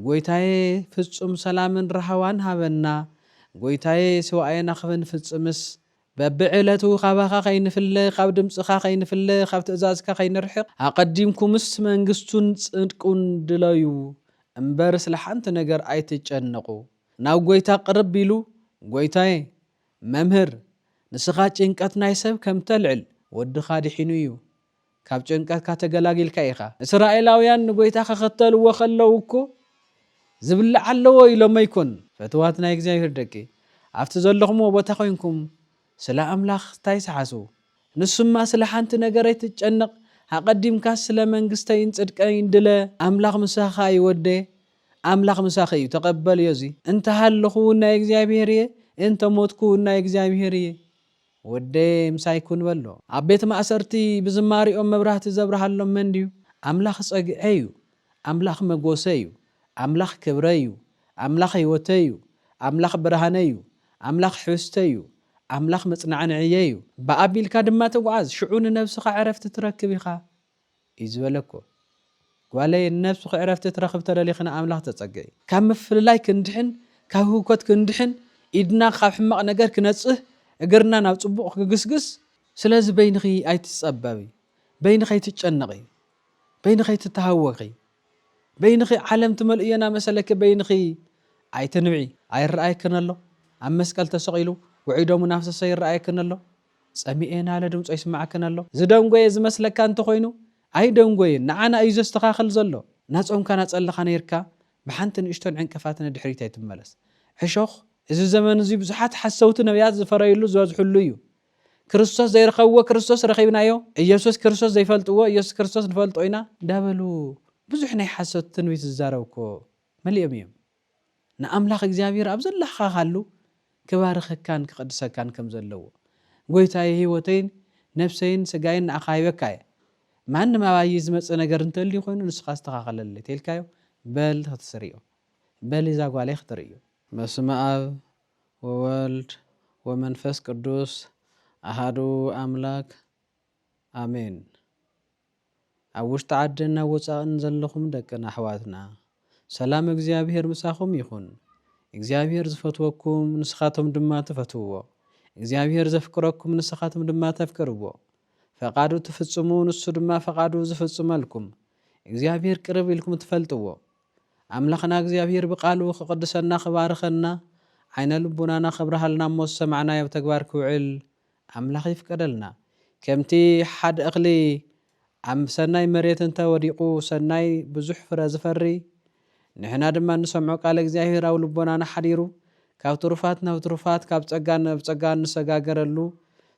ጎይታዬ ፍጹም ሰላምን ረሃዋን ሃበና ጎይታዬ ሰውኣየና ኸበን ፍጽምስ በብዕለቱ ኻባኻ ኸይንፍለ ካብ ድምጽኻ ኸይንፍለ ካብ ትእዛዝካ ኸይንርሕቕ ኣቐዲምኩምስ መንግስቱን ጽድቁን ድለዩ እምበር ስለ ሓንቲ ነገር ኣይትጨነቁ ናብ ጎይታ ቅርብ ኢሉ ጎይታዬ መምህር ንስኻ ጭንቀት ናይ ሰብ ከም ተልዕል ወድኻ ድሒኑ እዩ ካብ ጭንቀትካ ተገላጊልካ ኢኻ እስራኤላውያን ንጎይታ ክኽተልዎ ኸለዉ እኮ ዝብላዕ ኣለዎ ኢሎም ኣይኮን ፈትዋት ናይ እግዚኣብሔር ደቂ ኣብቲ ዘለኹምዎ ቦታ ኮይንኩም ስለ ኣምላኽ ታይሰሓሱ ንሱማ ስለ ሓንቲ ነገር ኣይትጨነቕ ኣቐዲምካ ስለ መንግስተይን ጽድቀይን ድለ ኣምላኽ ምሳኻ ይወደ ኣምላኽ ምሳኺ እዩ ተቐበል እዮ እዚ እንተሃለኹ ናይ እግዚኣብሔር እየ እንተሞትኩ ናይ እግዚአብሔር እየ ወደ ምሳይኩን በሎ ኣብ ቤት ማእሰርቲ ብዝማሪኦም መብራህቲ ዘብርሃሎም መን ድዩ ኣምላኽ ጸግዐ እዩ ኣምላኽ መጎሰ እዩ ኣምላኽ ክብረ እዩ ኣምላኽ ህይወተ እዩ ኣምላኽ ብርሃነ እዩ ኣምላኽ ሕውስተ እዩ ኣምላኽ መጽናዕንዕየ እዩ ብኣቢልካ ድማ ተጓዓዝ ሽዑ ንነብስኻ ዕረፍቲ ትረክብ ኢኻ እዩ ዝበለኮ ጓለይ ነብስኻ ዕረፍቲ ትረክብ ተደሊኽና ኣምላኽ ተጸግዕ ካብ ምፍልላይ ክንድሕን ካብ ህውከት ክንድሕን ኢድና ካብ ሕማቕ ነገር ክነጽህ እግርና ናብ ጽቡቕ ክግስግስ ስለዚ በይንኺ ኣይትጸበቢ በይንኺ ኣይትጨነቂ በይንኺ ኣይትተሃወኺ በይንኺ ዓለም ትመልእየና መሰለክ በይንኺ ኣይትንብዒ ኣይረኣይክን ኣሎ ኣብ መስቀል ተሰቂሉ ውዒዶሙ ናፍሰሰ ይረኣይክን ኣሎ ጸሚኤና ለድምጾ ይስማዓክን ኣሎ ዝደንጎየ ዝመስለካ እንተኾይኑ ኣይ ደንጎየ ንዓና እዩ ዘስተኻኽል ዘሎ ናጾምካ ናጸለኻ ነይርካ ብሓንቲ ንእሽቶን ዕንቅፋት ንድሕሪት ኣይትመለስ ሕሾኽ እዚ ዘመን እዚ ብዙሓት ሓሰውቲ ነቢያት ዝፈረይሉ ዝበዝሕሉ እዩ ክርስቶስ ዘይረኸብዎ ክርስቶስ ረኺብናዮ ኢየሱስ ክርስቶስ ዘይፈልጥዎ ኢየሱስ ክርስቶስ ንፈልጦ ኢና ዳበሉ ብዙሕ ናይ ሓሰት ትንቢት ዝዛረብኮ መሊኦም እዮም ንኣምላኽ እግዚኣብሔር ኣብ ዘለኻ ካሉ ክባርኸካን ክቕድሰካን ከም ዘለዎ ጎይታዬ ህይወተይን ነፍሰይን ስጋይን ንኣኻ ይበካ እየ ማንም ኣባይ ዝመጽእ ነገር እንተልዩ ኮይኑ ንስኻ ዝተኻኸለለ ተልካዮ በል ክትስርዮ በል እዛ ጓለይ ክትርእዮ በስመ አብ ወወልድ ወመንፈስ ቅዱስ አሃዱ አምላክ አሜን። ኣብ ውሽጢ ዓድና ወፃእን ዘለኹም ደቅና ኣሕዋትና ሰላም እግዚአብሔር ምሳኹም ይኹን። እግዚአብሔር ዝፈትወኩም ንስኻቶም ድማ ትፈትውዎ። እግዚአብሔር ዘፍቅረኩም ንስኻቶም ድማ ተፍቅርዎ። ፈቃዱ ትፍጽሙ ንሱ ድማ ፈቃዱ ዝፍጽመልኩም። እግዚአብሔር ቅርብ ኢልኩም ትፈልጥዎ። ኣምላኽና እግዚአብሔር ብቃሉ ክቅድሰና ክባርኸና ዓይነ ልቡናና ክብርሃልና እሞ ሰማዕናዮ ብተግባር ክውዕል ኣምላኽ ይፍቀደልና። ከምቲ ሓደ እኽሊ ኣብ ሰናይ መሬት እንተወዲቁ ሰናይ ብዙሕ ፍረ ዝፈሪ ንሕና ድማ ንሰምዖ ቃል እግዚአብሔር ኣብ ልቦናና ሓዲሩ ካብ ትሩፋት ናብ ትሩፋት ካብ ጸጋ ናብ ጸጋ ንሰጋገረሉ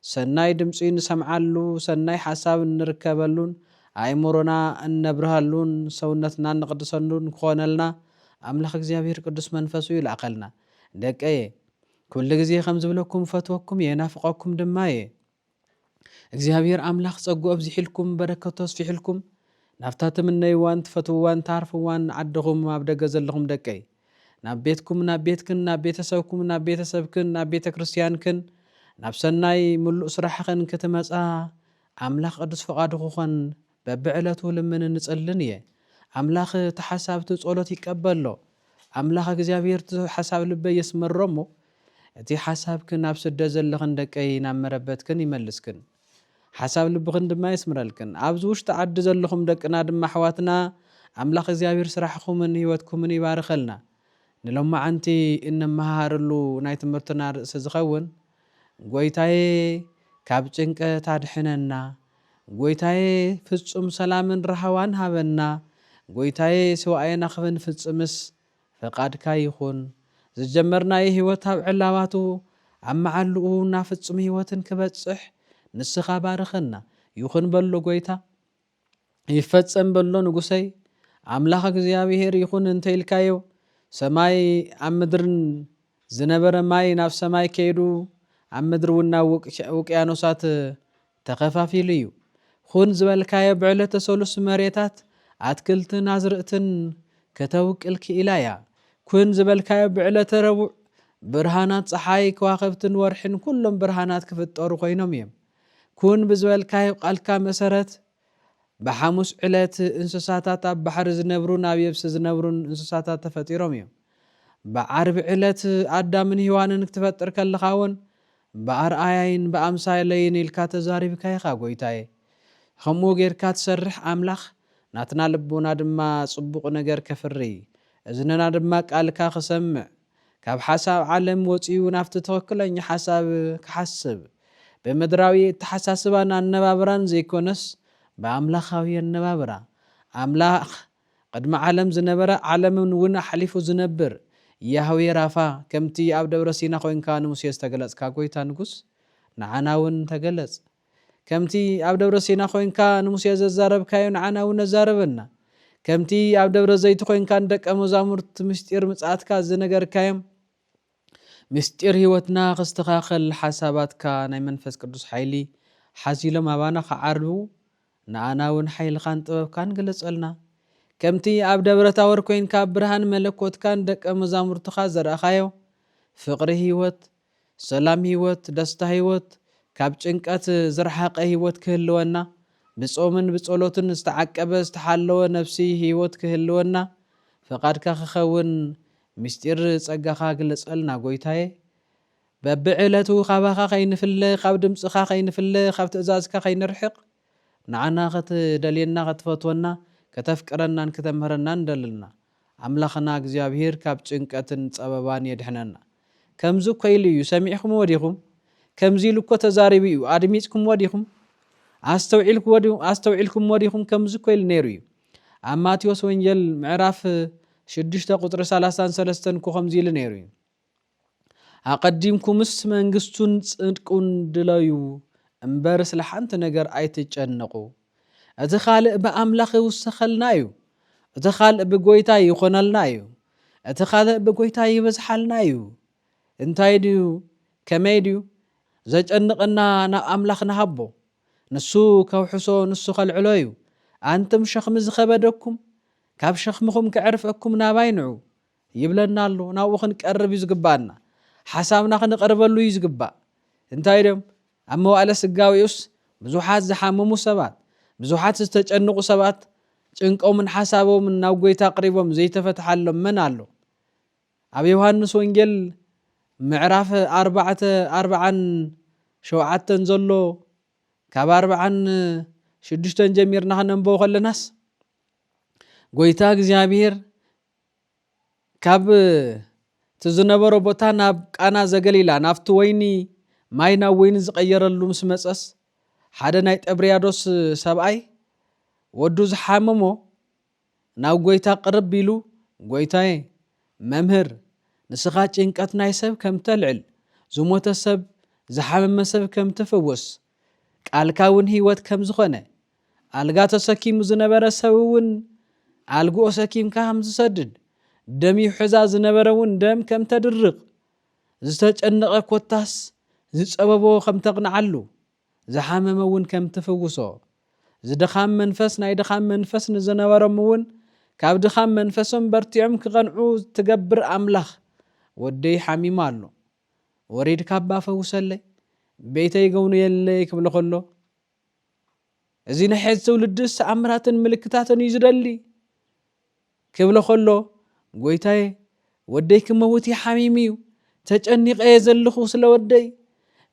ሰናይ ድምፂ ንሰምዓሉ ሰናይ ሓሳብ ንርከበሉን ኣእምሮና እነብርሃሉን ሰውነትና ንቅድሰሉን ክኾነልና ኣምላኽ እግዚአብሔር ቅዱስ መንፈሱ ይላኸልና። ደቀየ ኩሉ ግዜ ከም ዝብለኩም ፈትወኩም የናፍቀኩም ድማ እየ። እግዚአብሔር ኣምላኽ ጸጉኦ ኣብዚሕልኩም በረከቶ ኣስፊሕልኩም ናብታ ትምነይዋን ትፈትውዋን ታርፍዋን ዓድኹም ኣብ ደገ ዘለኹም ደቀይ ናብ ቤትኩም ናብ ቤትክን ናብ ቤተሰብኩም ናብ ቤተሰብክን ናብ ቤተ ክርስቲያንክን ናብ ሰናይ ምሉእ ስራሕኽን ክትመጻ ኣምላኽ ቅዱስ ፈቃዱ ክኾን በብዕለቱ ልምን ንጸልን እየ። ኣምላኽ ተሓሳብቲ ጸሎት ይቀበሎ። ኣምላኽ እግዚአብሔር ተሓሳብ ልበይ የስመሮሞ እቲ ሓሳብክን ናብ ስደት ዘለኽን ደቀይ ናብ መረበትክን ይመልስክን ሓሳብ ልብኽን ድማ ይስምረልክን። ኣብዚ ውሽጢ ዓዲ ዘለኹም ደቅና ድማ ኣሕዋትና ኣምላኽ እግዚአብሔር ስራሕኹምን ህይወትኩምን ይባርኸልና። ንሎማዓንቲ እንመሃረሉ ናይ ትምህርትና ርእሲ ዝኸውን ጎይታዬ ካብ ጭንቀት አድሕነና፣ ጎይታዬ ፍጹም ሰላምን ረሃዋን ሃበና፣ ጎይታዬ ሰውኣየና ክንፍጽምስ ፈቃድካ ይኹን። ዝጀመርናይ ህይወት ኣብ ዕላባቱ ኣብ መዓልኡ ናብ ፍጹም ህይወትን ክበጽሕ ንስኻ ባርኸና። ይኹን በሎ ጎይታ ይፈጸም በሎ ንጉሰይ ኣምላኽ እግዚአብሔር ይኹን እንተኢልካዮ ሰማይ ኣብ ምድርን ዝነበረ ማይ ናብ ሰማይ ከይዱ ኣብ ምድሪ እውን ናብ ውቅያኖሳት ተኸፋፊሉ እዩ። ኩን ዝበልካዮ ብዕለተ ሰሉስ መሬታት ኣትክልትን ኣዝርእትን ከተውቅል ክኢላ እያ። ኩን ዝበልካዮ ብዕለተ ረቡዕ ብርሃናት ፀሓይ ከዋኽብትን ወርሕን ኩሎም ብርሃናት ክፍጠሩ ኮይኖም እዮም። ኩን ብዝበልካዮ ቃልካ መሰረት بحموس علت انسساتات بحر زنبرون أو يبس زنبرون انسساتات تفتيرهم يوم بعرب علت آدم هيوان نكتفتر كالخاون بأرآيين بأمسايلين الكاتزاري بكايخا قويتاي خمو غير كاتسرح أملاخ ناتنا لبونا دما صبوق نجر كفري إذننا دما قالكا خسمع كاب حساب عالم وطيو نافت توكلن حساب كحسب بمدراوي تحساسبان النبابران زيكونس بأملاخاوي النبابرا أملاخ قدم عالم زنبرا عالم ونا حليفو زنبر يهوي رافا كمتي أب دبر سينا خوين كان موسى استغلص كاغويتا نغوس نعناون تغلص كمتي أب دبر سينا خوين كان موسى ززارب كايو نعناون نزاربنا كمتي أب دبر زيت خوين كان دق مزامرت مستير مصاتكا زنجر كايم مستير هيوتنا خستخاخل حساباتكا ناي منفس قدوس حيلي حزيلم ابانا خعربو نعناون حيل خان طبب كان غلصلنا كمتي أب دبر تاور كوين كاب برهان ملكوت كان دق مزامرتخا زرأخايو فقر هيوت سلام هيوت دستا هيوت كاب ጭንቀት زرحاق هيوت كهلونا بصومن بصولوتن استعقبه استحالو نفسي هيوت كهلونا فقادك خخون مستير صقاخا غلصلنا غويتاي ببعلتو خباخا خينفل خاب دمصخا خينفل خاب تزازكا خينرحق نعنا خت دلينا خطفتونا كتفكرنا كتمهرنا ندللنا أملاخنا እግዚአብሔር ካብ ጭንቀትን ጸበባን يدحننا كمزو كيليو سمعكم وديكم كمزي لكو تزاربيو ادميتكم وديكم استوعلكم وديكم كمزو كيل نيريو أماتيوس وانجل معراف 6 قطر 33 كو خمزي لنيريو أقدمكم اسم منغستون صدقون دلايو امبرس لحنت ነገር አይትጨነቁ أتخالق بأملاخ وسخلنايو أتخالق بقويتاي يخونلنايو أتخالق بقويتاي يبزحلنايو انتايديو كميديو زجنقنا نا أملاخنا هبو نسو كوحسو نسو خلعلويو أنتم شخم زخبدكم كاب شخمكم كعرفكم ناباينعو يبلنا له ناوخن قرب يزغبانا حسابنا خنقربلو يزغبا انتايدم أمو على سغاويوس بزوحات زحاممو سبات بزوحات استጨنቁ ሰባት ጭንቀው ምን ሐሳበው ምን ናው ጎይታ ቅሪቦም ዘይተፈተሐሎም ምን አሉ አብ ዮሐንስ ወንጌል ምዕራፍ 4 ሸውዓተን ዘሎ ካብ 6 ጀሚርና ከነንበው ከለናስ ጎይታ እግዚአብሔር ካብ ትዝነበሮ ቦታ ናብ ቃና ዘገሊላ ናፍቲ ወይኒ ማይና ወይኒ ዝቀየረሉ ምስ መጸስ ሓደ ናይ ጠብሪያዶስ ሰብአይ ወዱ ዝሓመሞ ናው ጎይታ ቅርብ ኢሉ ጎይታዬ መምህር ንስኻ ጭንቀት ናይ ሰብ ከም ተልዕል ዝሞተ ሰብ ዝሓመመ ሰብ ከም ተፈወስ ቃልካውን ህይወት ከም ዝኾነ አልጋ ተሰኪሙ ዝነበረ ሰብውን አልጎ ሰኪምካ ከም ዝሰድድ ደም ይሕዛ ዝነበረውን ደም ከም ተድርቕ ዝተጨነቀ ኮታስ ዝጸበቦ ከም ተቅንዓሉ زحاممون كم تفوسو زدخام منفس ناي دخام منفس نزنبرمون كاب دخام منفسهم برتيعم كغنعو تقبر أملاخ ودي حميم الله وريد كابا فوسلي بيتي يقون يلي كبل خلو زين حيث ولدس أمرات ملكتات يزرلي كبل خلو قويتاي ودي كموتي حميميو تجأني غيزل لخوص لودي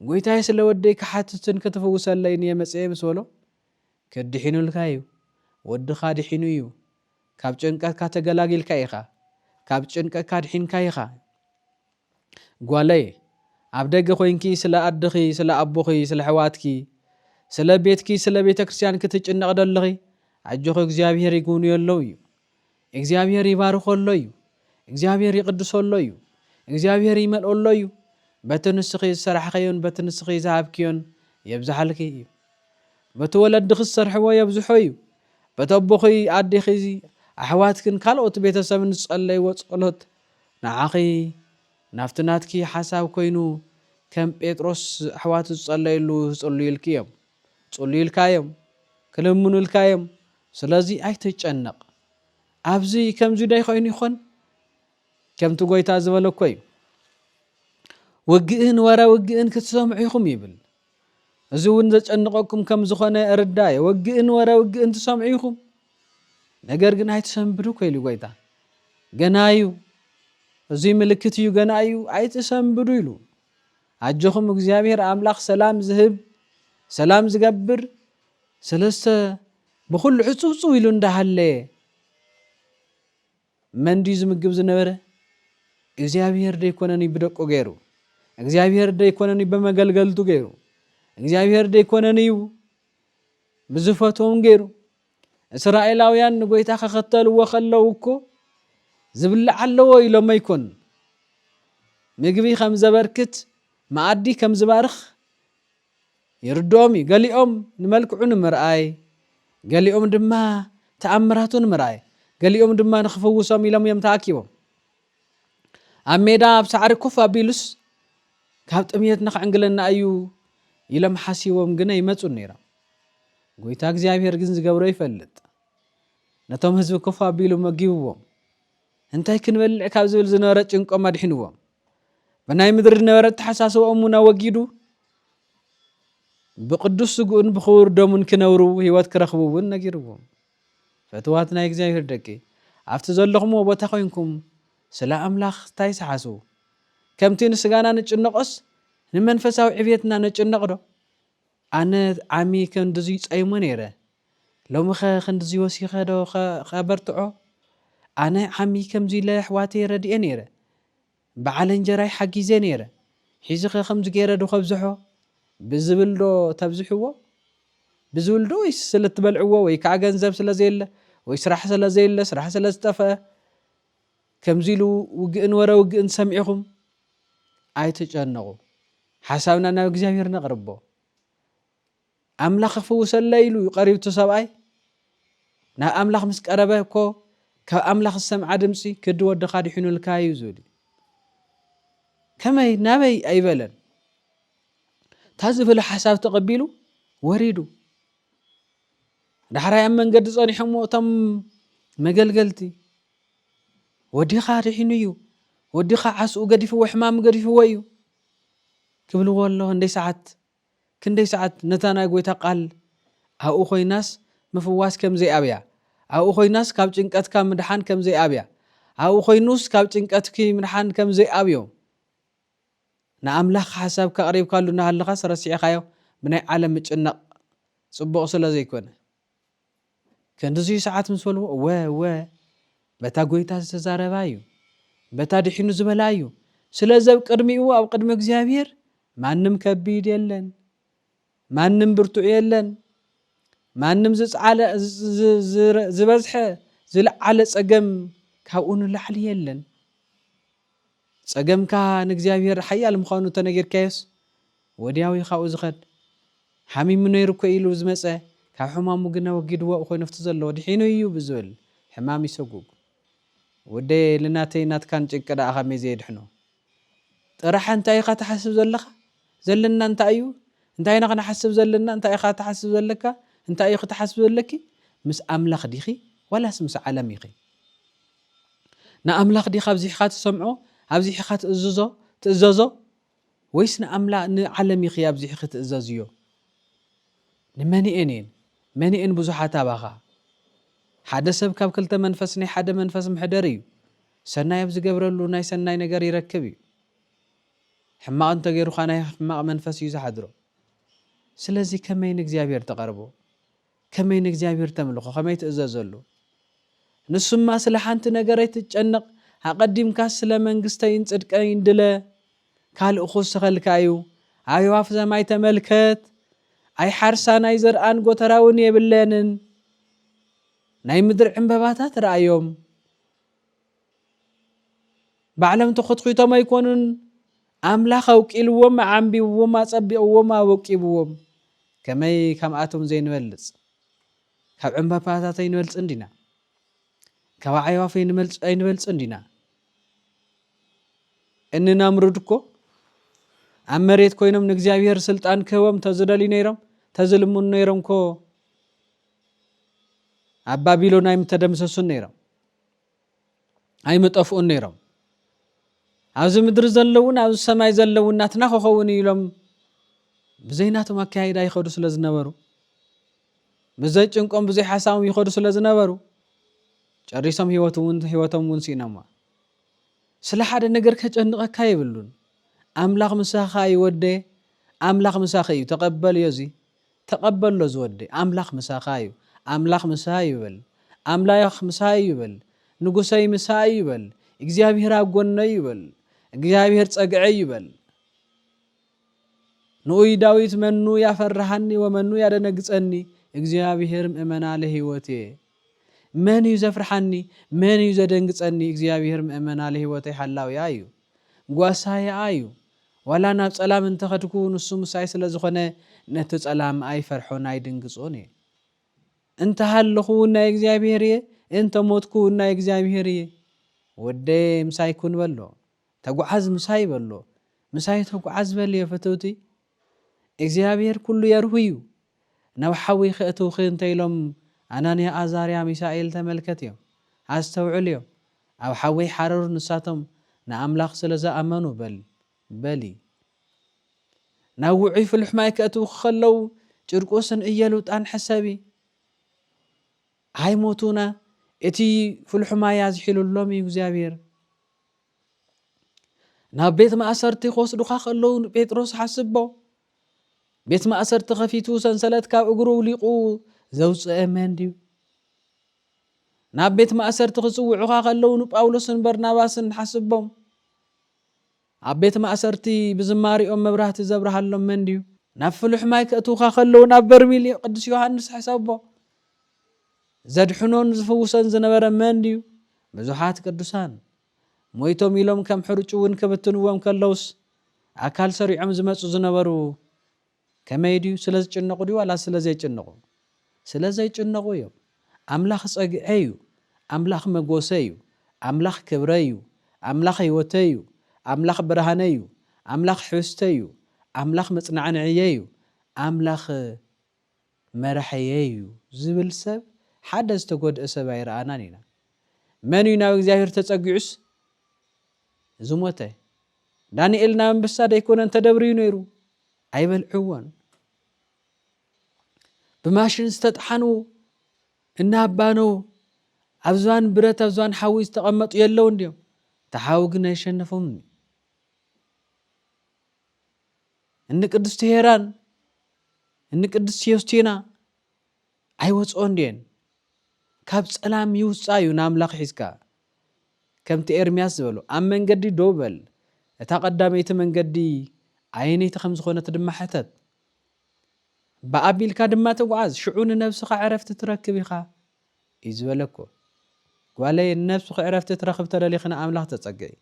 ጎይታዬ ስለወደይ ከሓትትን ከተፈውሰለይ የመጽኤ መስሎ ከድሒኑ ልካዩ ወድኻ ድሒኑ እዩ ካብ ጭንቀት ካተገላግልካ ኢኻ ካብ ጭንቀት ካድሒንካ ኢኻ ጓለይ ኣብ ደገ ኮይንኪ ስለ ኣድኺ ስለ ኣቦኺ ስለ ሕዋትኪ ስለ ቤትኪ ስለ ቤተ ክርስቲያን ክትጭነቕ ደለኺ ኣጆኺ እግዚአብሔር ይጉብንየሎ እዩ እግዚአብሔር ይባርኾሎ እዩ እግዚአብሔር ይቅድሶሎ እዩ እግዚአብሔር ይመልኦሎ እዩ بتنسخي سرحخيون بتنسخي زابكيون يبزحلكي بتولد خسرحو يبزحوي بتبخي ادخي احواتكن كالوت بيتسب نصلي وصلوت نعخي نافتناتكي حساب كوينو كم بيتروس احوات تصليلو صليلكيم صليلكايم كلمنولكايم سلازي ايتጨነቅ ابزي كمزي داي خوين يخون كم تغويتا زبلكوي وجئن ورا وجئن كتسمعيكم يبل እዚውን ዘጨንቆኩም ከም ዝኾነ እርዳየ ወግእን ወረ ወግእን ትሰምዑኹም ነገር ግን ኣይትሰንብዱ ኮይሉ ጎይታ ገናዩ እዚ ምልክት እዩ ገናዩ ኣይትሰንብዱ ኢሉ አጀኹም እግዚአብሔር አምላኽ ሰላም ዝህብ ሰላም ዝገብር ሰለስተ በኩሉ ዕጹጽ ኢሉ እንዳሃለ መንዲ ዝምግብ ዝነበረ እግዚአብሔር ደይኮነኒ ብደቆ ገይሩ እግዚአብሔር ደይኮነኒ በመገልገልቱ ገይሩ እግዚአብሔር ደይኮነኒ ብዝፈቶም ገይሩ እስራኤላውያን ንጎይታ ከኸተልዎ ከለው እኮ ዝብላዕ ኣለዎ ኢሎም ኣይኮን ምግቢ ከም ዘበርክት ማዕዲ ከም ዝባርኽ ይርዶም ገሊኦም ንመልክዑ ንምርኣይ ገሊኦም ድማ ተኣምራቱ ንምርኣይ ገሊኦም ድማ ንኽፈውሶም ኢሎም እዮም ተኣኪቦም ኣብ ሜዳ ኣብ ሳዕሪ ኮፍ ኣቢሉስ ካብ ጥምየት ንኽዕንግለና እዩ ኢሎም ሓሲቦም ግን ይመፁን ነይሮም ጎይታ እግዚአብሔር ግን ዝገብሮ ይፈልጥ ነቶም ህዝቢ ኮፍ ኣቢሉ መጊብዎም እንታይ ክንበልዕ ካብ ዝብል ዝነበረ ጭንቆም ኣድሒንዎም በናይ ምድሪ ነበረ ተሓሳስቦም ወጊዱ ብቅዱስ ስጉኡን ብኽቡር ደሙን ክነብሩ ህይወት ክረኽቡውን ነጊርዎም ፈትዋት ናይ እግዚአብሔር ደቂ ኣብቲ ዘለኹም ቦታ ኮይንኩም ስለ ኣምላኽ እንታይ ሰሓሱ ከምቲ ንስጋና ንጭነቆስ ንመንፈሳዊ ዕብየትና ንጭነቕ ዶ ኣነ ዓሚ ክንድዚ ፀይሞ ነይረ ሎሚ ክንድዚ ወሲኸ ዶ ከበርትዖ ኣነ ዓሚ ከምዚ ለሕዋተይ ረድኤ ነይረ በዓል እንጀራይ ሓጊዘ ነይረ ሒዝኸ ከምዚ ገይረ ዶ ከብዝሖ ብዝብል ዶ ተብዝሕዎ ብዝብል ዶ ወይስ ስለትበልዕዎ ወይ ከዓ ገንዘብ ስለዘየለ ወይ ስራሕ ስለዘየለ ስራሕ ስለዝጠፍአ ከምዚ ኢሉ ውግእን ወረ ውግእን ሰሚዕኹም ኣይትጨነቁ ሓሳብና ናብ እግዚአብሔር ነቕርቦ ኣምላኽ ክፍውሰለ ኢሉ ቀሪብቱ ሰብኣይ ናብ ኣምላኽ ምስ ቀረበ እኮ ካብ ኣምላኽ ዝሰምዓ ድምፂ ክዲ ወድኻ ድሒኑልካ እዩ ዝብል ከመይ ናበይ ኣይበለን ታዝብል ሓሳብ ተቐቢሉ ወሪዱ ዳሕራይ ኣብ መንገዲ ጸኒሖም እቶም መገልገልቲ ወዲኻ ድሒኑ እዩ ወዲኻ ዓስኡ ገዲፍዎ ሕማም ገዲፍዎ እዩ ክብልዎ ኣሎ ክንደይ ሰዓት ነታ ናይ ጎይታ ቃል ኣብኡ ኮይናስ ምፍዋስ ከም ዘይኣብያ ኣብኡ ኮይናስ ካብ ጭንቀትካ ምድሓን ከም ዘይኣብያ ኣብኡ ኮይኑስ ካብ ጭንቀትኪ ምድሓን ከም ዘይኣብዮ ንኣምላኽ ሓሳብ ከቕሪብካሉ እናሃለኻ ረሲዕኻዮ ብናይ ዓለም ምጭነቕ ጽቡቕ ስለ ዘይኮነ ክንድዚ ሰዓት ምስ በልዎ ወ በታ ጎይታ ዝተዛረባ እዩ በታ ድሒኑ ዝበላ እዩ ስለዚ ኣብ ቅድሚኡ ኣብ ቅድሚ እግዚአብሔር ማንም ከቢድ የለን ማንም ብርቱዕ የለን ማንም ዝበዝሐ ዝለዓለ ፀገም ካብኡ ንላዕሊ የለን ፀገምካ ንእግዚአብሔር ሓያል ምዃኑ ተነጊርካዮስ ወዲያዊ ካብኡ ዝኸድ ሓሚሙ ነይሩ እኮ ኢሉ ዝመፀ ካብ ሕማሙ ግን ወጊድዎ ኮይኑ ፍቲ ዘለዎ ድሒኑ እዩ ብዝብል ሕማም ይሰጉግ ወደ ልናተይ ናትካን ጭንቂ ዳኣ ከመይ ዘየድሕኖ ጥራሕ እንታይ ኢኻ ትሓስብ ዘለኻ ዘለና እንታይ እዩ እንታይ ኢና ክንሓስብ ዘለና እንታይ ኢኻ ትሓስብ ዘለካ እንታይ እዩ ክትሓስብ ዘለኪ ምስ ኣምላኽ ዲኺ ወላስ ምስ ዓለም ኢኺ ንኣምላኽ ዲኻ ኣብዚሕኻ ትሰምዖ ኣብዚሕኻ ትእዘዞ ወይስ ንዓለም ኢኺ ኣብዚሕ ክትእዘዝዮ ንመኒአን ብዙሓት ኣባኻ ሓደ ሰብ ካብ ክልተ መንፈስ ናይ ሓደ መንፈስ ምሕደር እዩ ሰናይ ኣብ ዝገብረሉ ናይ ሰናይ ነገር ይረክብ እዩ ሕማቕ እንተገይሩኻ ናይ ሕማቕ መንፈስ እዩ ዝሓድሮ ስለዚ ከመይ ንእግዚአብሔር ተቐርቦ ከመይ ንእግዚአብሔር ተምልኾ ከመይ ትእዘዘሉ ንሱማ ስለ ሓንቲ ነገር ኣይትጨነቕ ኣቐዲምካ ስለ መንግስተይን ጽድቀይን ድለ ካልእ ክውስኸልካ እዩ ኣዕዋፍ ሰማይ ተመልከት ኣይ ሓርሳ ናይ ዘርአን ጎተራውን የብለንን ናይ ምድሪ ዕምበባታት ረኣዮም ባዕሎም ተኾትኺቶም ኣይኮኑን ኣምላኽ ኣውቂልዎም ዓንቢብዎም ኣጸቢቕዎም ኣወቂብዎም ከመይ ከምኣቶም ዘይንበልጽ ካብ ዕምበባታት ኣይንበልጽ እንዲና ካብ ኣዕዋፍ ኣይንበልጽ እንዲና እንናምሩድ እኮ ኣብ መሬት ኮይኖም ንእግዚአብሔር ስልጣን ክህቦም ተዝደልዩ ነይሮም ተዝልሙን ነይሮም ኮ ኣብ ባቢሎን ኣይምተደምሰሱን ነይሮም ኣይመጠፍኡን ነይሮም ኣብዚ ምድሪ ዘለውን ኣብዚ ሰማይ ዘለውን ናትና ክኸውን ኢሎም بزيناتهم أكايدا يخدو سلازنبرو بزي ጭንቆም بزي حسام يخدو سلازنبرو ጨሪሶም ህይወቶም ውን ሲነማ ስለ ሓደ ነገር ከጨንቀካ ይብሉን አምላኽ ምሳኻ ይወደ አምላኽ ምሳኻ እዩ ተቀበል የዚ ተቀበሎ ዝወደ አምላኽ ምሳኻ እዩ አምላኽ ምሳኻ ይበል አምላኽ ምሳኻ ይበል ንጉሰይ ምሳኻ ይበል እግዚአብሔር አጎነይ ይበል እግዚአብሔር ጸግዐይ ይበል ንኡይ ዳዊት መኑ ያፈራሃኒ ወመኑ ያደነግጸኒ እግዚአብሔር ምእመና ለህይወቴ من يزفرحني من يزدنقصني እግዚአብሔር ምእመና ለህይወቴ ሓላውያ እዩ ጓሳይ አዩ ወላ ናብ ጸላም እንተኸድኩ ንሱ ምሳይ ስለ ዝኾነ ነቲ ጸላም አይፈርሖን አይድንግጾን እንተ ሃለኹ ናይ እግዚአብሔር እንተ ሞትኩ ናይ እግዚአብሔር ወደ ምሳይ ኩን በሎ ተጓዓዝ ምሳይ በሎ ምሳይ ተጓዓዝ በል የፈተውቲ እግዚአብሔር ኩሉ የርሁዩ ናብ ሓዊ ክእትው እንተይሎም أنانيا أزاريا ميسائيل تملكتيهم أستوعليهم أو حوي حرر نساتهم نأملاخ سلزا أمنوا بلي نوعي في الحماية كأتو خلو جرقوسن إيالو تان حسابي هاي موتونا إتي في الحماية زحيلو اللومي وزيابير بيت ما أسرتي خوص دخا خلو بيتروس حسبو بيت ما أسرت خفيتو سنسلت كاب أقرو ليقو زوص أمانديو ناب بيت ما أسرت خصوعو خلون باولوسن برناباسن حسبهم عبيت ما أسرتي بزماري مبرهت زبرها لهم منديو نفلح مايك أتوخا خلون برميلي قدس يوحنس حسابه زدحنون زفوسن زنبر منديو بزحات قدسان مويتو ميلوم كم حرجون كبتنوهم كلوس أكال سريعم زمصو زنبرو كميديو سلازي ጭنقو دي ولا سلازي ጭنقو ስለዚህ ጭነቁ እዩ አምላኽ ጸግዐዩ አምላኽ መጎሰዩ አምላኽ ክብረዩ አምላኽ ህይወተዩ አምላኽ ብርሃነዩ አምላኽ ሕስተዩ አምላኽ መጽናዕንዕየዩ አምላኽ መርሐየዩ ዝብል ሰብ ሓደ ዝተጎድአ ሰብ አይረአናን ኢና መን እዩ ናብ እግዚአብሔር ተጸግዑስ ዝሞተ ዳንኤል ናብ አንበሳ ደይኮነን ተደብርዩ ነይሩ አይበልዕዎን بماشين استطحنوا النابانو أبزوان برت أبزوان حويز تقمط يلون ديو تحاوقنا يشنفهم إنك قدس تهيران إنك قدس يوستينا أيوز أوندين كاب سلام يوسايو ناملاق حسكا كم تإرمياس بلو أم من قدي دوبل تقدميت من قدي عيني تخمز خونة دمحتت بقابل كادما تقعز شعون نفسك عرفت تركبيها إزولكو قالي النفس عرفت تركب ترى لي خنا أملاخ تتسقي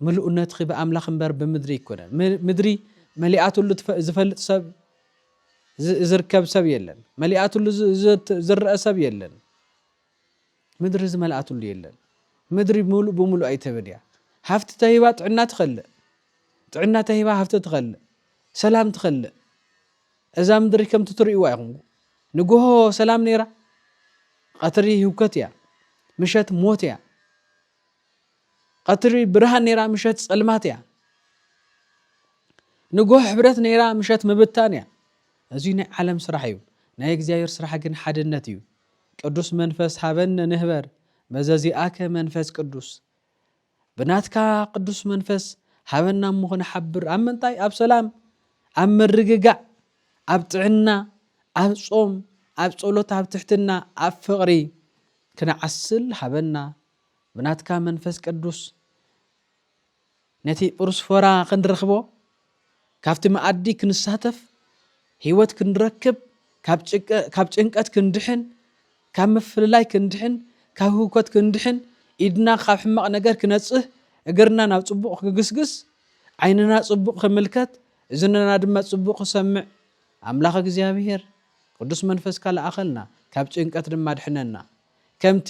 ملؤ نتخي بأملاخ مبر بمدري كنا مدري مليئات اللي زفلت سب زركب سب يلن مليئات اللي زرق سب يلن مدري زملئات اللي يلن مدري ملؤ بملؤ أي تبنيا هفت تهيبات عنا تخلق عنا تهيبات هفت تخلق سلام تخلق إذا مدري كم تطريقوا يقوم نجوه سلام نيرة قطري هوكتيا مشت موتيا قطري برهان نيرة مشت سلماتيا نجوه حبرت نيرة مشت مبتانيا أزين عالم سرحيو نايك زير سرح جن حد النتيو قدوس منفس حبن نهبر مزازي آك منفس قدوس بناتك قدوس منفس حبنا مخن حبر أمن طاي أب سلام أم الرجع أبتعنا أبصوم أبصولت أبتحتنا أفقري كنا عسل حبنا بناتك منفس قدوس نتي برس فرا كنرخبو كافت ما أدي كنساتف هيوت كنركب كاب ጭንቀት كندحن كاب مفللاي كندحن كاب هوكت كندحن إدنا خاب حماق نجار كنصه እግርና ናብ ጽቡቕ ክግስግስ ዓይንና ጽቡቕ ክምልከት እዝንና ድማ ጽቡቕ ክሰምዕ አምላኽ እግዚአብሔር ቅዱስ መንፈስ ካልኣኸልና ካብ ጭንቀት ድማ ድሕነና ከምቲ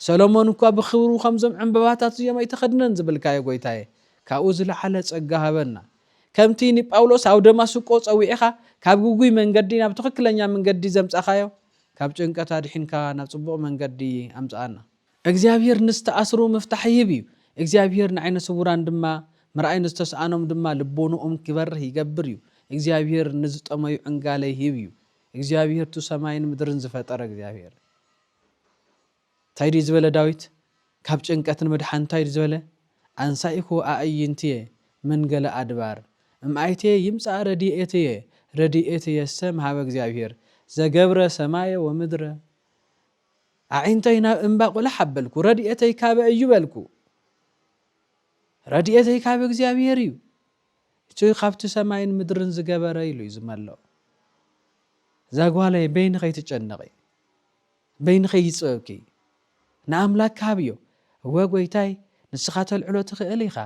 ሰሎሞን እኳ ብኽብሩ ከምዞም ዕንበባታት እዮም ኣይተኸድነን ዝብልካዮ ጎይታዬ ካብኡ ዝለዓለ ጸጋ ሃበና ከምቲ ጳውሎስ ኣብ ደማስቆ ጸዊዕኻ ካብ ጉጉይ መንገዲ ናብ ትክክለኛ መንገዲ ዘምጻኻዮ ካብ ጭንቀት አድሕንካ ናብ ጽቡቕ መንገዲ አምጻአና እግዚአብሔር ንስተኣስሩ መፍታሕ ይህብ እዩ እግዚአብሔር ንዓይነ ስውራን ድማ مرأي نستسأنهم دما لبونو كبره يقبر يو እግዚአብሔር ንዝጠመዩ ዕንጋለ ይህብ እዩ እግዚአብሔር ቱ ሰማይን ምድርን ዝፈጠረ እግዚአብሔር ታይዲ ዝበለ ዳዊት ካብ ጭንቀትን መድሓን ታይዲ ዝበለ አንሳኢኮ አእይንትየ መንገለ አድባር እምአይቴ ይምፃ ረዲኤትየ ሰም ሃበ እግዚአብሔር ዘገብረ ሰማየ ወምድረ አዒንተይና እምባቆላ ሓበልኩ ረዲኤተይ ካበ እዩ በልኩ ረዲኤተይ ካበ እግዚአብሔር እዩ እቲ ካብቲ ሰማይን ምድርን ዝገበረ ኢሉ ይዝመሎ ዛጓለይ በይንኸ ይትጨነቂ በይንኸ ይፅበብኪ ንኣምላክ ካብዮ እወ ጎይታይ ንስኻ ተልዕሎ ትኽእል ኢኻ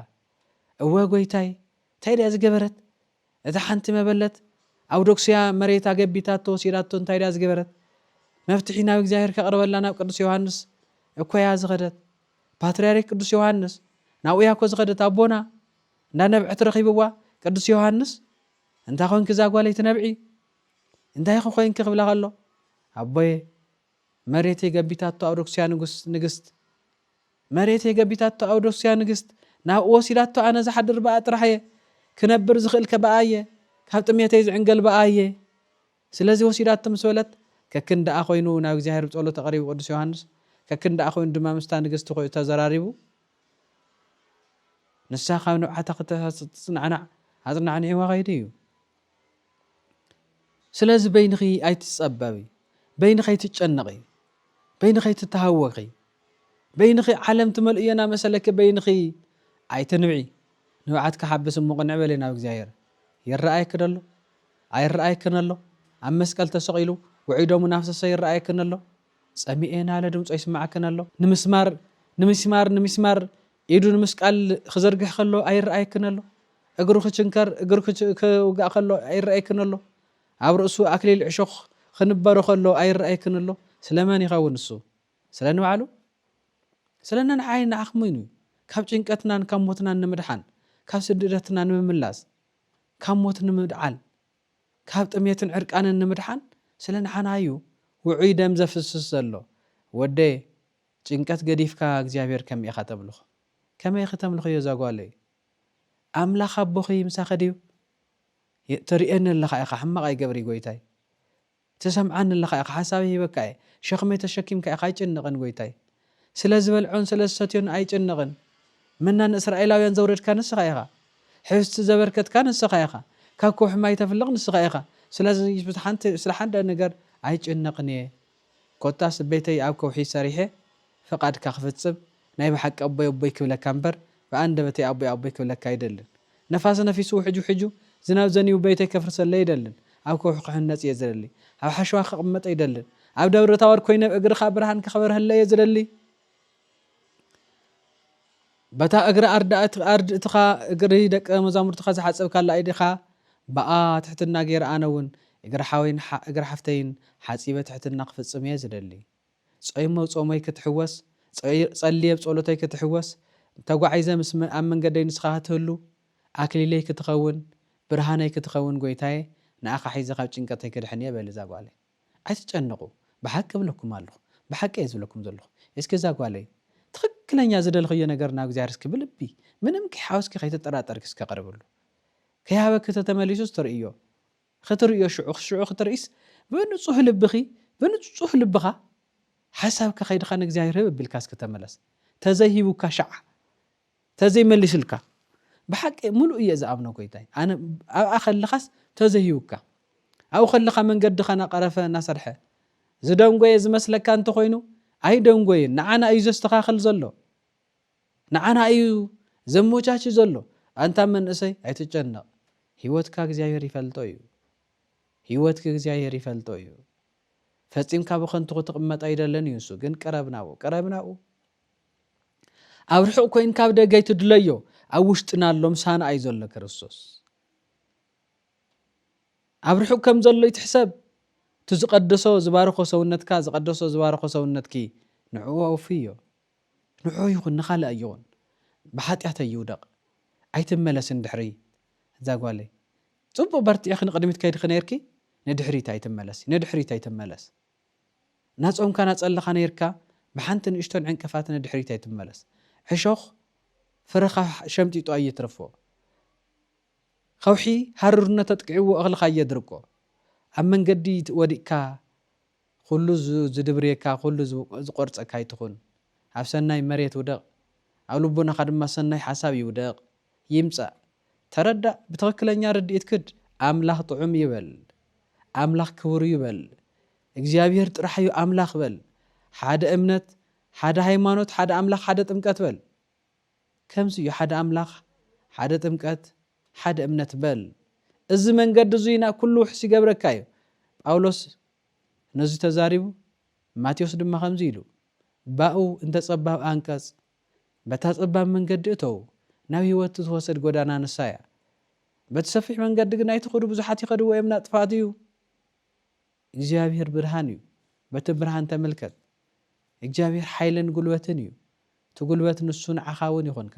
እወ ጎይታይ እንታይ ድያ ዝገበረት እታ ሓንቲ መበለት ኣውዶክስያ መሬት ኣገቢታቶ ወሲዳቶ እንታይ ድያ ዝገበረት መፍትሒ ናብ እግዚአብሔር ከቕርበላ ናብ ቅዱስ ዮሐንስ እኮያ ዝኸደት ፓትርያርክ ቅዱስ ዮሐንስ ናብኡ ያኮ ዝኸደት ኣቦና እንዳነብዕት ረኺብዋ ቅዱስ ዮሐንስ እንታይ ኮንክ ዛጓለይ ትነብዒ እንታይ ኮንክ ክብላ ከሎ ኣቦዬ መሬት የገቢታቶ ኣውዶክስያ ንግስት መሬት የገቢታቶ ኣውዶክስያ ንግስት ናብ ወሲዳቶ ኣነ ዝሓድር በኣ ጥራሕየ ክነብር ዝኽእል ከበኣየ ካብ ጥሜተይ ዝዕንገል በኣየ ስለዚ ወሲዳቶ ምስ በለት ከክንደኣ ኮይኑ ናብ እግዚአብሔር ብጸሎት ተቐሪቡ ቅዱስ ዮሐንስ ከክንደኣ ኮይኑ ድማ ምስታ ንግስቲ ኮይኑ ተዘራሪቡ ንሳ ካብ ንብዓታ ክትጽናዕናዕ ኣጽናዕኒዕዋ ኸይዲ እዩ ስለዚ በይንኺ ኣይትጸበቢ በይንኺ ኣይትጨነቂ በይንኺ ኣይትተሃወኺ በይንኺ ዓለም ትመልእየና መሰለክ በይንኺ ኣይትንብዒ ንብዓትካ ሓብስ እሙቕንዕ በለ ናብ እግዚአብሔር ይረኣየክ ደሎ ኣይረኣየክን ኣሎ ኣብ መስቀል ተሰቒሉ ውዒዶሙ ናፍሰሰ ይረኣየክን ኣሎ ጸሚኤና አለ ድምፆ ይስማዓክን ኣሎ ንምስማር ኢዱ ንምስቃል ክዘርግሕ ከሎ ኣይረኣየክን ኣሎ እግሩ ክችንከር እግሩ ክውጋእ ከሎ ኣይረኣየክን ኣሎ ኣብ ርእሱ ኣክሊል ዕሾኽ ክንበሮ ከሎ ኣይረኣየክን ኣሎ ስለመን ይኸውን እሱ ስለንባዕሉ ስለና ዓይን ንዓኽሙ እዩ ካብ ጭንቀትናን ካብ ሞትናን ንምድሓን ካብ ስድደትና ንምምላስ ካብ ሞት ንምድዓል ካብ ጥሜትን ዕርቃንን ንምድሓን ስለንዓና እዩ ውዑይ ደም ዘፍስስ ዘሎ ወደ ጭንቀት ገዲፍካ እግዚአብሔር ከም ኢኻ ተብልኹ ከመይ ከተምልኹ የዛጓለይ ኣምላኽ ኣቦኺ ምሳኸ ድዩ ትሪአኒ ኣለኻ ኢኻ ሕማቕ ኣይገብሪ ጎይታይ ትሰምዓኒ ኣለኻ ኢኻ ሓሳብ ሂበካ እየ ሸኽመይ ተሸኪምካ ኢኻ ኣይጭንቕን ጎይታይ ስለ ዝበልዖን ስለ ዝሰትዮን ኣይጭንቕን ምናን እስራኤላውያን ዘውረድካ ንስኻ ኢኻ ሕብስቲ ዘበርከትካ ንስኻ ኢኻ ካብ ከውሒ ማይ ተፍልቕ ንስኻ ኢኻ ስለዚ ስለ ሓንደ ነገር ኣይጭንቕን እየ ኮታስ ቤተይ ኣብ ከውሒ ሰሪሐ ፈቃድካ ክፍፅም ናይ ብሓቂ ኣቦይ ክብለካ እምበር ብኣንደበተይ ኣቦይ ክብለካ ኣይደልን ነፋስ ነፊሱ ሕጁ ዝናብ ዘንዩ ቤተይ ከፍርሰለ ኣይደልን ኣብ ከውሒ ክሕነፅ እየ ዝደሊ ኣብ ሓሸዋ ክቕመጥ ኣይደልን ኣብ ደብረ ታቦር ኮይነ እግርኻ ብርሃን ክኸበርህለ እየ ዝደሊ በታ እግሪ ኣርድእትኻ እግሪ ደቀ መዛሙርትኻ ዝሓፀብካላ ኢድኻ በኣ ትሕትና ገይረ ኣነ እውን እግሪ ሓፍተይን ሓፂበ ትሕትና ክፍፅም እየ ዝደሊ ጾመይ ክትሕወስ ጸልየ ብጸሎተይ ክትሕወስ ተጓዒዘ ምስ ኣብ መንገደይ ንስኻ ክትህሉ ኣክሊለይ ክትኸውን ብርሃነይ ክትኸውን ጎይታዬ ንኣኻ ሒዘ ካብ ጭንቀተይ ክድሕን እየ በሊ ዛጓለይ ኣይትጨነቁ ብሓቂ ብለኩም ኣለኹ ብሓቂ እየ ዝብለኩም ዘለኹ እስኪ ዛጓለይ ትክክለኛ ዝደልኽዮ ነገር ናብ እግዚአብሔር እስኪ ብልቢ ምንም ከይሓወስኪ ከይትጠራጠርኪ እስከ ቀርብሉ ከይሃበክ ተተመሊሱስ ትርእዮ ክትርእዮ ሽዑ ክትርእስ ብንጹህ ልብኻ ሓሳብካ ከይድኻ ንእግዚአብሔር ብልካ እስከ ተመለስ ተዘይሂቡካ ሻዕ ተዘይመሊስልካ ብሓቂ ሙሉእ እየ ዝኣምኖ ጎይታይ ኣነ ኣብኣ ከለኻስ ተዘይሂቡካ ኣብኡ ከለኻ መንገድኻ ናቀረፈ እናሰርሐ ዝደንጎየ ዝመስለካ እንተኮይኑ ኣይ ደንጎየ ንዓና እዩ ዘስተኻኽል ዘሎ ንዓና እዩ ዘሞቻች ዘሎ ኣንታ መንእሰይ ኣይትጨነቕ ህይወትካ እግዚአብሔር ይፈልጦ እዩ ህይወትክ እግዚአብሔር ይፈልጦ እዩ ፈጺምካ ብኸንቱ ክትቕመጥ ኣይደለን እዩ እሱ ግን ቀረብናኡ ኣብ ርሑቕ ኮይንካ ኣብ ደገ ይትድለዮ ኣብ ውሽጥና ኣሎ ምሳና እዩ ዘሎ ክርስቶስ ኣብ ርሑቕ ከም ዘሎ ይትሕሰብ ትዝቀደሶ ዝባርኾ ሰውነትካ ዝቀደሶ ዝባርኾ ሰውነትኪ ንዕኡ ኣውፍዮ ንዕኡ ይኹን ንኻልእ ኣይኹን ብሓጢኣት ኣይውደቕ ኣይትመለስን ድሕሪ ዛጓለይ ጽቡቕ በርቲዕኺ ንቅድሚት ከይድኺ ነይርኪ ንድሕሪት ኣይትመለስ ናጾምካ ናጸለኻ ነይርካ ብሓንቲ ንእሽቶን ዕንቅፋት ንድሕሪት ኣይትመለስ ሕሾኽ ፍረኻ ሸምጢጡ ኣይትረፍዎ خوحي هررنا تتقعو أغل خايا درقو أمن قدي وديكا كله زدبريكا كله زقرص أكاي تخون عفسناي مريت ودق أولبونا خدم سناي حسابي ودق يمسأ تردأ بتغكلنيا رديت كد أملاح طعم يبل أملاح كور يبل እግዚአብሔር ጥራሕዩ ኣምላኽ በል ሓደ እምነት ሓደ ሃይማኖት ሓደ ኣምላኽ ሓደ ጥምቀት በል ከምዚ እዩ ሓደ ኣምላኽ ሓደ ጥምቀት ሓደ እምነት በል እዚ መንገዲ ዙይና ኩሉ ውሕስ ይገብረካ እዩ ጳውሎስ ነዚ ተዛሪቡ ማቴዎስ ድማ ከምዚ ኢሉ ባኡ እንተ ጸባብ አንቀጽ በታ ጸባብ መንገዲ እተው ናብ ህይወት ትወሰድ ጎዳና ንሳያ በቲ ሰፊሕ መንገዲ ግን ኣይትኸዱ ብዙሓት ይኸዱ ወይ እምነት ጥፋት እዩ እግዚአብሔር ብርሃን እዩ በቲ ብርሃን ተመልከት እግዚአብሔር ኃይልን ጉልበትን እዩ ትጉልበት ንሱን ዓኻውን ይኾንካ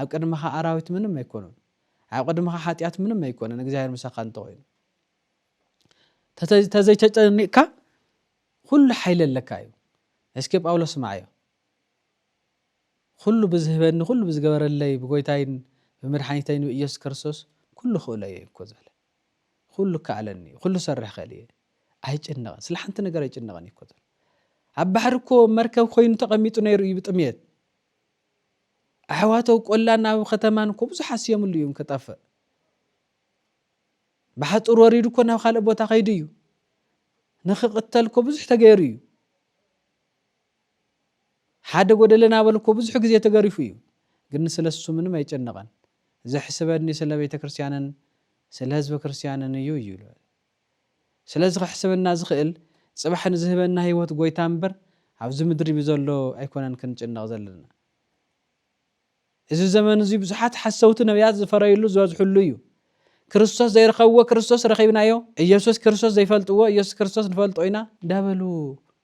ኣብ ቅድመኻ ኣራዊት ምንም ኣይኮኑን ኣብ ቅድመኻ ኃጢአት ምንም ኣይኮኑን እግዚአብሔር ምሳኻ እንተኾይኑ ተዘይተጨኒቕካ ኩሉ ኃይል ኣለካ እዩ እስኪ ጳውሎስ ማዕዮ ኩሉ ብዝህበኒ ኩሉ ብዝገበረለይ ብጎይታይን ብመድሓኒተይን ብኢየሱስ ክርስቶስ ኩሉ ክእለየ እኮ ዘለ ኩሉ ከኣለኒ ኩሉ ሰርሕ ኸልየ ኣይጭነቐን ስለ ሓንቲ ነገር ኣይጭነቐን እኮ ዘለ ኣብ ባሕሪ እኮ መርከብ ኮይኑ ተቐሚጡ ነይሩ እዩ ብጥምየት ኣሕዋተው ቆላን ናብ ከተማን እኮ ብዙሓት ስየምሉ እዮም ከጠፍእ ብሓፁር ወሪዱ እኮ ናብ ካልእ ቦታ ከይዱ እዩ ንኽቕተል እኮ ብዙሕ ተገይሩ እዩ ሓደ ጎደለ ናበል እኮ ብዙሕ ግዜ ተገሪፉ እዩ ግን ስለሱ ምንም ኣይጭነቐን ዘሕስበኒ ስለ ቤተ ክርስቲያንን ስለ ህዝበ ክርስቲያንን እዩ ይብሉ ስለዚ ክሕስበና ዝኽእል ጽባሕ ንዝህበና ህይወት ጎይታ እምበር ኣብዚ ምድሪ ብዘሎ ኣይኮነን ክንጭነቕ ዘለና እዚ ዘመን እዚ ብዙሓት ሓሰውቲ ነቢያት ዝፈረይሉ ዝበዝሕሉ እዩ ክርስቶስ ዘይረኸብዎ ክርስቶስ ረኺብናዮ ኢየሱስ ክርስቶስ ዘይፈልጥዎ ኢየሱስ ክርስቶስ ንፈልጦ ኢና እንዳበሉ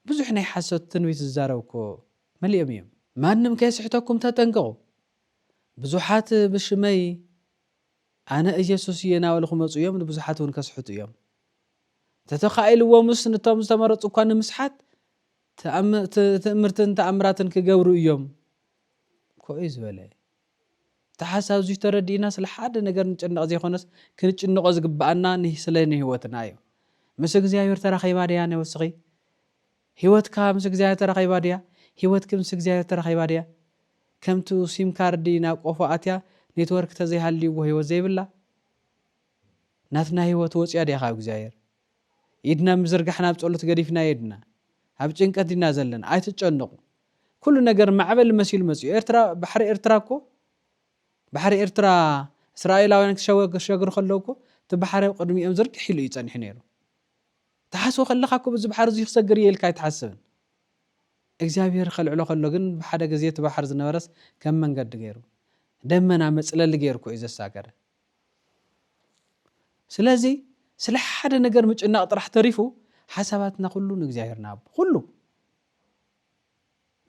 ብዙሕ ናይ ሓሰት ትንቢት ዝዛረብኮ መሊኦም እዮም ማንም ከይስሕተኩም ተጠንቀቑ ብዙሓት ብሽመይ ኣነ ኢየሱስ እየ እናበሉ ክመፁ እዮም ብዙሓት እውን ከስሕቱ እዮም ተተኻኢልዎ ምስ ነቶም ዝተመረፁ እኳ ንምስሓት ትእምርትን ተኣምራትን ክገብሩ እዮም ኮይ ዝበለ ተሓሳብ ዙይ ተረዲእና ስለ ሓደ ነገር ንጭንቕ ዘይኮነስ ክንጭንቆ ዝግባአና ስለ ህይወትና እዩ ምስ እግዚኣብሔር ተራኺባ ድያ ነወስኺ ህይወትካ ምስ እግዚኣብሔር ተራኺባ ድያ ህይወትክ ምስ እግዚኣብሔር ተራኺባ ድያ ከምቲ ሲም ካርዲ ናብ ቆፎ ኣትያ ኔትወርክ ተዘይሃልይዎ ህይወት ዘይብላ ናትና ህይወት ወፅያ ድያ ካብ እግዚኣብሔር ኢድና ምዝርጋሕና ብጸሎት ገዲፍና ይድና ኣብ ጭንቀት ዲና ዘለና ኣይትጨነቁ ኩሉ ነገር ማዕበል መሲሉ መጽዩ ኤርትራ ባሕሪ ኤርትራ እኮ ባሕሪ ኤርትራ እስራኤላውያን ክሸግሩ ከለዉ እኮ እቲ ባሕሪ ቅድሚኦም ዝርግሕ ኢሉ ይጸኒሕ ነይሩ ተሓስቦ ከለኻ እኮ በዚ ባሕሪ እዚ ክሰግር እየ ኢልካ ኣይትሓስብን እግዚኣብሔር ከልዕሎ ከሎ ግን ብሓደ ግዜ እቲ ባሕሪ ዝነበረስ ከም መንገዲ ገይሩ ደመና መጽለሊ ገይሩ እኮ እዩ ዘሳገረ ስለዚ ስለ ሓደ ነገር ምጭናቕ ጥራሕ ተሪፉ ሓሳባትና ኩሉ ንእግዚአብሔርና ኣቦ ኩሉ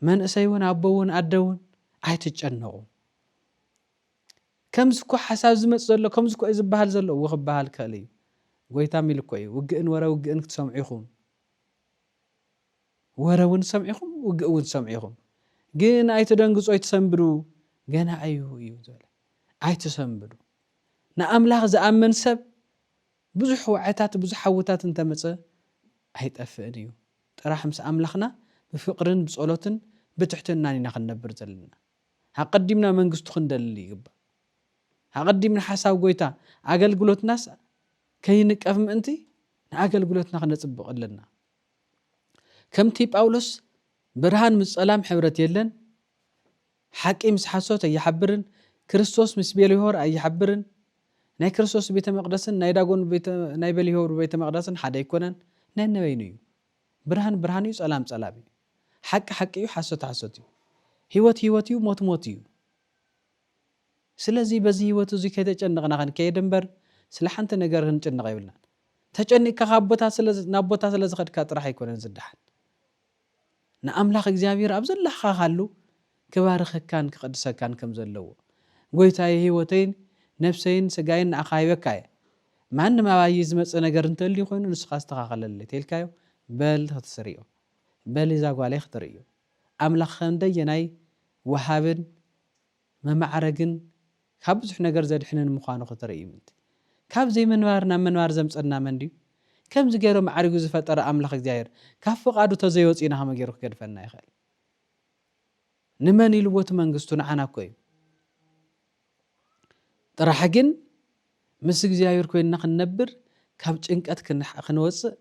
መንእሰይውን ኣቦውን ኣደውን ኣይትጨነቁ ከምዚ እኮ ሓሳብ ዝመጽ ዘሎ ከምዚ እኮ ዝበሃል ዘሎ ክበሃል ክእል እዩ ጎይታ ሚል እኮ እዩ ውግእን ወረ ውግእን ክትሰምዑ ኢኹም ወረ እውን ሰምዒኹም ውግእ እውን ሰምዑ ኢኹም ግን ኣይትደንግጹ ኣይትሰንብዱ ገና እዩ እዩ ዝበለ ኣይትሰንብዱ ንኣምላኽ ዝኣመን ሰብ ብዙሕ ዋዕታት ብዙሕ ሓውታት እንተመፀ ኣይጠፍእን እዩ ጥራሕ ምስ ኣምላኽና ብፍቅርን ብጸሎትን ብትሕትናን ኢና ክንነብር ዘለና ኣቀዲምና መንግስቱ ክንደልል ይግባእ ኣቀዲምና ሓሳብ ጎይታ ኣገልግሎትናስ ከይንቀፍ ምእንቲ ንኣገልግሎትና ክነጽብቕ ኣለና ከምቲ ጳውሎስ ብርሃን ምስ ጸላም ሕብረት የለን ሓቂ ምስ ሓሶት ኣይሓብርን ክርስቶስ ምስ ቤልሆር ኣይሓብርን ናይ ክርስቶስ ቤተ መቅደስን ናይ ዳጎን ናይ ቤልሆር ቤተ መቅደስን ሓደ ኣይኮነን ናይ ነበይኑ እዩ ብርሃን ብርሃን እዩ ጸላም ጸላም እዩ ሓቂ ሓቂ እዩ ሓሶት ሓሶት እዩ ህይወት ህይወት እዩ ሞት ሞት እዩ ስለዚ በዚ ህይወት እዚ ከይተጨነቕና ክንከይድ እምበር ስለ ሓንቲ ነገር ክንጭንቕ ይብልናን ተጨኒቕካ ናብ ቦታ ስለ ዝኸድካ ጥራሕ ኣይኮነን ዝድሓን ንኣምላኽ እግዚኣብሔር ኣብ ዘለኻ ካሉ ክባርኸካን ክቕድሰካን ከም ዘለዎ ጎይታዬ ህይወተይን ነፍሰይን ስጋይን ንዓኻ ይበካ እየ ማንም ኣባይ ዝመፅእ ነገር እንተልዩ ኮይኑ ንስኻ ዝተኻኸለለ ተልካዮ በል ክትስርዮ በል እዛ ጓለይ ክትርእዮ ኣምላኽ ክንደየናይ ወሃብን መማዕረግን ካብ ብዙሕ ነገር ዘድሕንን ምዃኑ ክትርኢ ምንቲ ካብ ዘይ መንባርና መንባር ዘምፀና መን ድዩ ከምዚ ገይሮ ማዕሪጉ ዝፈጠረ ኣምላኽ እግዚአብሔር ካብ ፍቃዱ ተዘይወፂና ከመ ገይሩ ክገድፈና ይኽእል ንመን ኢልዎት መንግስቱ ንዓና እኮ እዩ ጥራሕ ግን ምስ እግዚአብሔር ኮይና ክንነብር ካብ ጭንቀት ክንወፅእ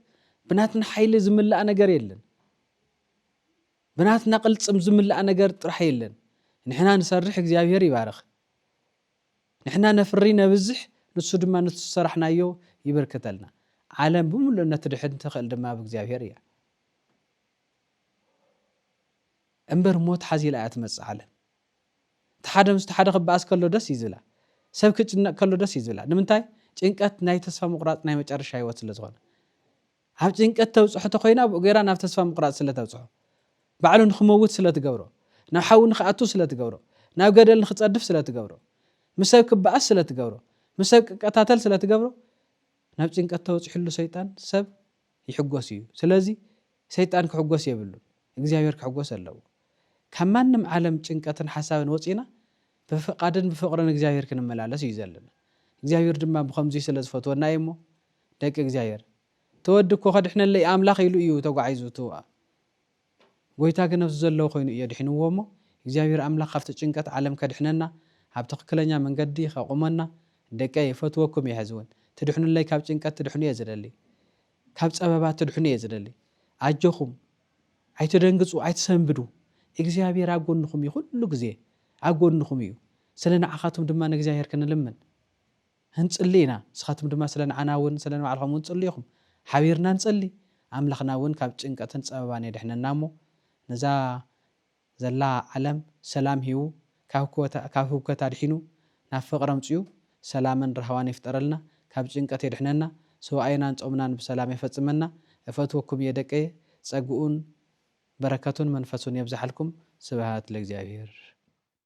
ብናትና ሓይሊ ዝምላእ ነገር የለን ብናትና ቅልፅም ዝምላእ ነገር ጥራሕ የለን ንሕና ንሰርሕ እግዚአብሔር ይባርኽ ንሕና ነፍሪ ነብዝሕ ንሱ ድማ ንሱ ሰራሕናዮ ይበርከተልና ዓለም ብምሉእነት ድሕን ትኽእል ድማ ብእግዚአብሔር እያ እምበር ሞት ሓዚላ እያ ትመፅእ ዓለም ተሓደ ምስ ተሓደ ክበኣስ ከሎ ደስ ይዝላ ሰብ ክጭነቅ ከሎ ደስ ይዝላ ንምንታይ ጭንቀት ናይ ተስፋ ምቁራፅ ናይ መጨረሻ ህይወት ስለ ዝኾነ ኣብ ጭንቀት ተውፅሖ ኮይና ብጌራ ናብ ተስፋ ምቁራፅ ስለ ተውፅሖ ባዕሉ ንኽመውት ስለ ትገብሮ ናብ ሓዊ ንኽኣቱ ስለ ትገብሮ ናብ ገደል ንኽፀድፍ ስለ ትገብሮ ምስ ሰብ ክበኣስ ስለ ትገብሮ ምስ ሰብ ክቀታተል ስለ ትገብሮ ናብ ጭንቀት ተውፅሕሉ ሰይጣን ሰብ ይሕጎስ እዩ ስለዚ ሰይጣን ክሕጎስ የብሉ እግዚአብሔር ክሕጎስ ኣለዎ ካብ ማንም ዓለም ጭንቀትን ሓሳብን ወፂና ብፍቃድን ብፍቅርን እግዚአብሔር ክንመላለስ እዩ ዘለና እግዚአብሔር ድማ ብከምዚ ስለ ዝፈትወና እሞ ደቂ እግዚአብሔር ተወዲ እኮ ከድሕነለይ ኣምላኽ ኢሉ እዩ ተጓዒዙ ትዋ ጎይታ ግን ነብዚ ዘለዎ ኮይኑ እዩ ድሕንዎ እሞ እግዚአብሔር ኣምላኽ ካብቲ ጭንቀት ዓለም ከድሕነና ኣብ ትክክለኛ መንገዲ ከቁመና ደቀ ይፈትወኩም ይሕዝውን ትድሕኑለይ ካብ ጭንቀት ትድሕኑ እየ ዝደሊ ካብ ፀበባት ትድሕኑ እየ ዝደሊ ኣጆኹም ኣይትደንግፁ ኣይትሰንብዱ እግዚአብሔር ኣብ ጎንኹም እዩ ኩሉ ግዜ ኣብ ጎንኹም እዩ ስለ ንዓኻትኩም ድማ ንእግዚአብሔር ክንልምን ህንፅሊ ኢና ንስኻትኩም ድማ ስለ ንዓና እውን ስለ ንባዕልኹም እውን ፅልይኹም ሓቢርና ንፅሊ ኣምላኽና እውን ካብ ጭንቀትን ፀበባን የድሕነና እሞ ነዛ ዘላ ዓለም ሰላም ሂቡ ካብ ህውከት ኣድሒኑ ናብ ፍቅሪ ኣምፅኡ ሰላምን ረህዋን ይፍጠረልና ካብ ጭንቀት የድሕነና ሰውኣይናን ጾምናን ብሰላም ይፈፅመና እፈትወኩም እየ ደቀየ ፀጉኡን በረከቱን መንፈሱን የብዛሓልኩም ስብሃት ለእግዚአብሔር